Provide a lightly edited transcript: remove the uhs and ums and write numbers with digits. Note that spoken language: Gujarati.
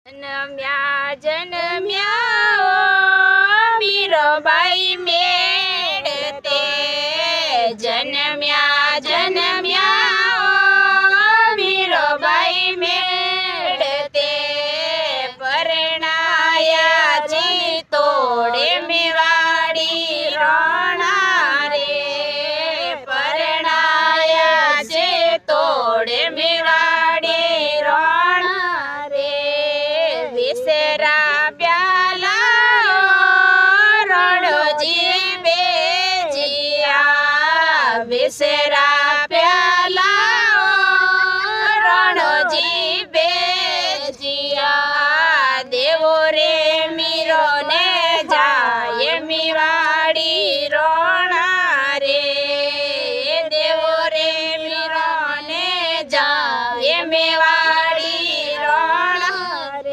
જન્મ્યા જન્મ્યા મીરાબાઈ મેળ તે જન્મ્યા જન્મ્યા મીરાબાઈ મેળ તે પરણાયા જી તોડે મેવાડી રણા રે પરણાયા જે તોડે મેવાડી રણા રે વિસરા પ્યાલા રણજી બેજિયા વિસે